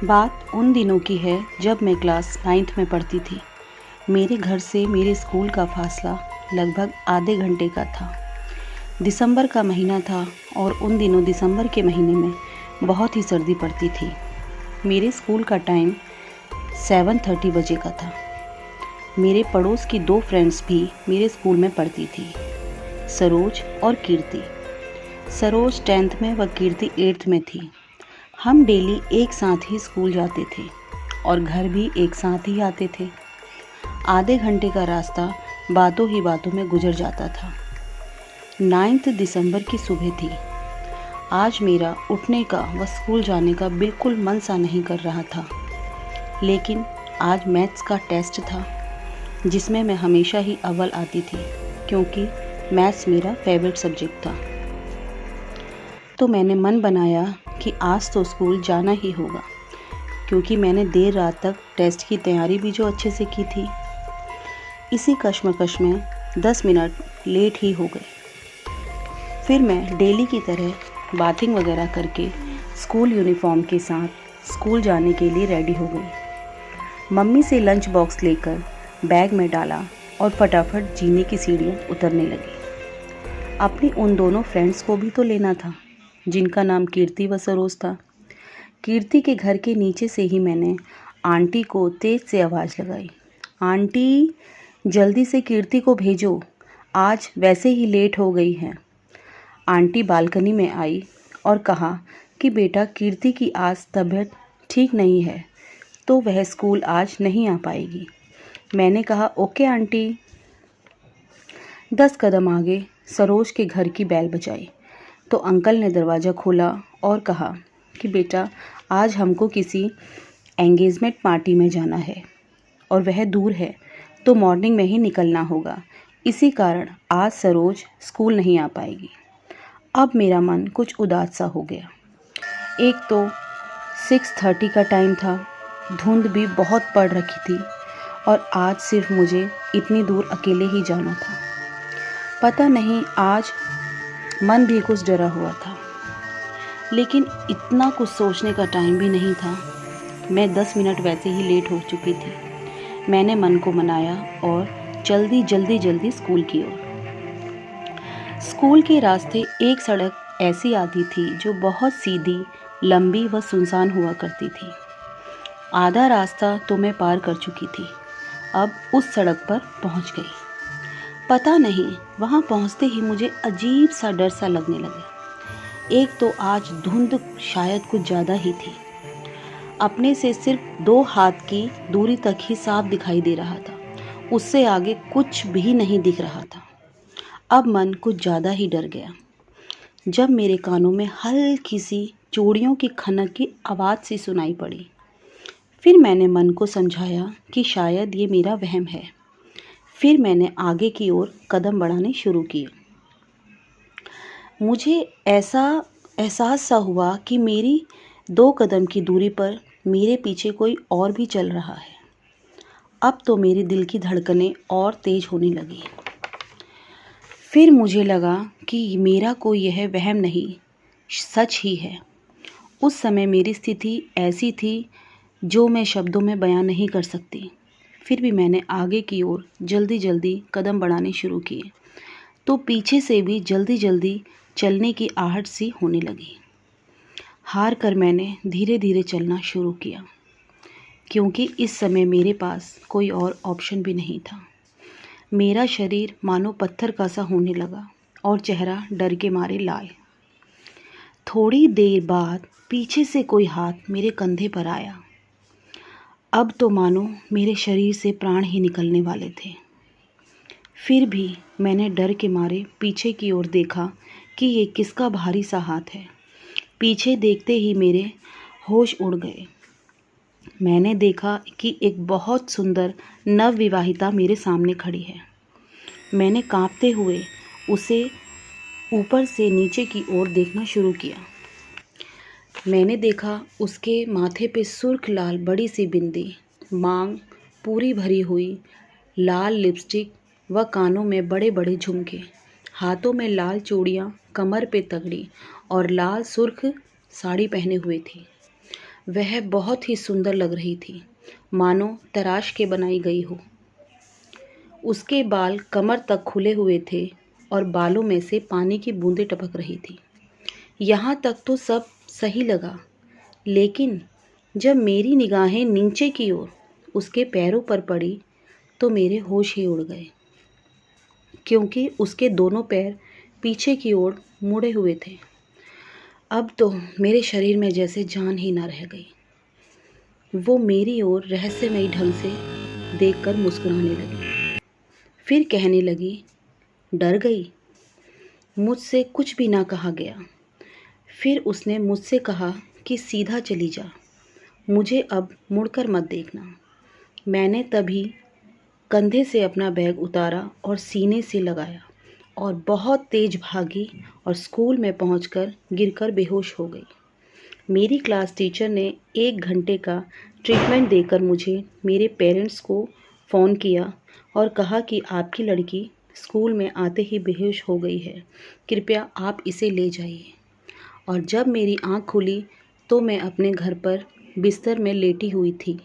बात उन दिनों की है जब मैं क्लास 9th में पढ़ती थी। मेरे घर से मेरे स्कूल का फासला लगभग आधे घंटे का था। दिसंबर का महीना था और उन दिनों दिसंबर के महीने में बहुत ही सर्दी पड़ती थी। मेरे स्कूल का टाइम 7:30 बजे का था। मेरे पड़ोस की 2 फ्रेंड्स भी मेरे स्कूल में पढ़ती थी, सरोज और कीर्ति। सरोज 10th में व कीर्ति 8th में थी। हम डेली एक साथ ही स्कूल जाते थे और घर भी एक साथ ही आते थे। आधे घंटे का रास्ता बातों ही बातों में गुजर जाता था। 9 दिसंबर की सुबह थी। आज मेरा उठने का व स्कूल जाने का बिल्कुल मन सा नहीं कर रहा था, लेकिन आज मैथ्स का टेस्ट था जिसमें मैं हमेशा ही अव्वल आती थी, क्योंकि मैथ्स मेरा फेवरेट सब्जेक्ट था। तो मैंने मन बनाया कि आज तो स्कूल जाना ही होगा, क्योंकि मैंने देर रात तक टेस्ट की तैयारी भी जो अच्छे से की थी। इसी कश्मकश में 10 मिनट लेट ही हो गए। फिर मैं डेली की तरह बाथिंग वगैरह करके स्कूल यूनिफॉर्म के साथ स्कूल जाने के लिए रेडी हो गई। मम्मी से लंच बॉक्स लेकर बैग में डाला और फटाफट जीने की सीढ़ियाँ उतरने लगी। अपनी उन दोनों फ्रेंड्स को भी तो लेना था जिनका नाम कीर्ति व सरोज था। कीर्ति के घर के नीचे से ही मैंने आंटी को तेज़ से आवाज़ लगाई, आंटी जल्दी से कीर्ति को भेजो, आज वैसे ही लेट हो गई है। आंटी बालकनी में आई और कहा कि बेटा कीर्ति की आज तबीयत ठीक नहीं है, तो वह स्कूल आज नहीं आ पाएगी। मैंने कहा ओके आंटी। 10 कदम आगे सरोज के घर की बेल बजाई तो अंकल ने दरवाज़ा खोला और कहा कि बेटा आज हमको किसी एंगेजमेंट पार्टी में जाना है और वह दूर है, तो मॉर्निंग में ही निकलना होगा। इसी कारण आज सरोज स्कूल नहीं आ पाएगी। अब मेरा मन कुछ उदास सा हो गया। एक तो 6:30 का टाइम था, धुंध भी बहुत पड़ रखी थी और आज सिर्फ मुझे इतनी दूर अकेले ही जाना था। पता नहीं आज मन भी कुछ डरा हुआ था, लेकिन इतना कुछ सोचने का टाइम भी नहीं था। मैं 10 मिनट वैसे ही लेट हो चुकी थी। मैंने मन को मनाया और जल्दी स्कूल की ओर। स्कूल के रास्ते एक सड़क ऐसी आती थी जो बहुत सीधी, लंबी व सुनसान हुआ करती थी। आधा रास्ता तो मैं पार कर चुकी थी, अब उस सड़क पर पहुंच गई। पता नहीं वहां पहुंचते ही मुझे अजीब सा डर सा लगने लगा। एक तो आज धुंध शायद कुछ ज़्यादा ही थी। अपने से सिर्फ 2 हाथ की दूरी तक ही साफ दिखाई दे रहा था, उससे आगे कुछ भी नहीं दिख रहा था। अब मन कुछ ज़्यादा ही डर गया जब मेरे कानों में हल्की सी चूड़ियों की खनक की आवाज़ सी सुनाई पड़ी। फिर मैंने मन को समझाया कि शायद ये मेरा वहम है। फिर मैंने आगे की ओर कदम बढ़ाने शुरू किए। मुझे ऐसा एहसास सा हुआ कि मेरी 2 कदम की दूरी पर मेरे पीछे कोई और भी चल रहा है। अब तो मेरे दिल की धड़कनें और तेज होने लगी। फिर मुझे लगा कि मेरा कोई यह वहम नहीं, सच ही है। उस समय मेरी स्थिति ऐसी थी जो मैं शब्दों में बयां नहीं कर सकती। फिर भी मैंने आगे की ओर जल्दी कदम बढ़ाने शुरू किए, तो पीछे से भी जल्दी चलने की आहट सी होने लगी। हार कर मैंने धीरे चलना शुरू किया, क्योंकि इस समय मेरे पास कोई और ऑप्शन भी नहीं था। मेरा शरीर मानो पत्थर का सा होने लगा और चेहरा डर के मारे लाल। थोड़ी देर बाद पीछे से कोई हाथ मेरे कंधे पर आया। अब तो मानो मेरे शरीर से प्राण ही निकलने वाले थे। फिर भी मैंने डर के मारे पीछे की ओर देखा कि ये किसका भारी सा हाथ है। पीछे देखते ही मेरे होश उड़ गए। मैंने देखा कि एक बहुत सुंदर नवविवाहिता मेरे सामने खड़ी है। मैंने कांपते हुए उसे ऊपर से नीचे की ओर देखना शुरू किया। मैंने देखा उसके माथे पे सुर्ख लाल बड़ी सी बिंदी, मांग पूरी भरी हुई, लाल लिपस्टिक व कानों में बड़े बड़े झुमके, हाथों में लाल चूड़ियाँ, कमर पे तगड़ी और लाल सुर्ख साड़ी पहने हुए थी। वह बहुत ही सुंदर लग रही थी, मानो तराश के बनाई गई हो। उसके बाल कमर तक खुले हुए थे और बालों में से पानी की बूंदें टपक रही थी। यहाँ तक तो सब सही लगा, लेकिन जब मेरी निगाहें नीचे की ओर उसके पैरों पर पड़ी तो मेरे होश ही उड़ गए, क्योंकि उसके दोनों पैर पीछे की ओर मुड़े हुए थे। अब तो मेरे शरीर में जैसे जान ही न रह गई। वो मेरी ओर रहस्यमयी ढंग से देखकर मुस्कुराने लगी। फिर कहने लगी, डर गई? मुझसे कुछ भी ना कहा गया। फिर उसने मुझसे कहा कि सीधा चली जा, मुझे अब मुड़कर मत देखना। मैंने तभी कंधे से अपना बैग उतारा और सीने से लगाया और बहुत तेज भागी और स्कूल में पहुंचकर गिरकर बेहोश हो गई। मेरी क्लास टीचर ने 1 घंटे का ट्रीटमेंट देकर मुझे मेरे पेरेंट्स को फ़ोन किया और कहा कि आपकी लड़की स्कूल में आते ही बेहोश हो गई है, कृपया आप इसे ले जाइए। और जब मेरी आँख खुली तो मैं अपने घर पर बिस्तर में लेटी हुई थी।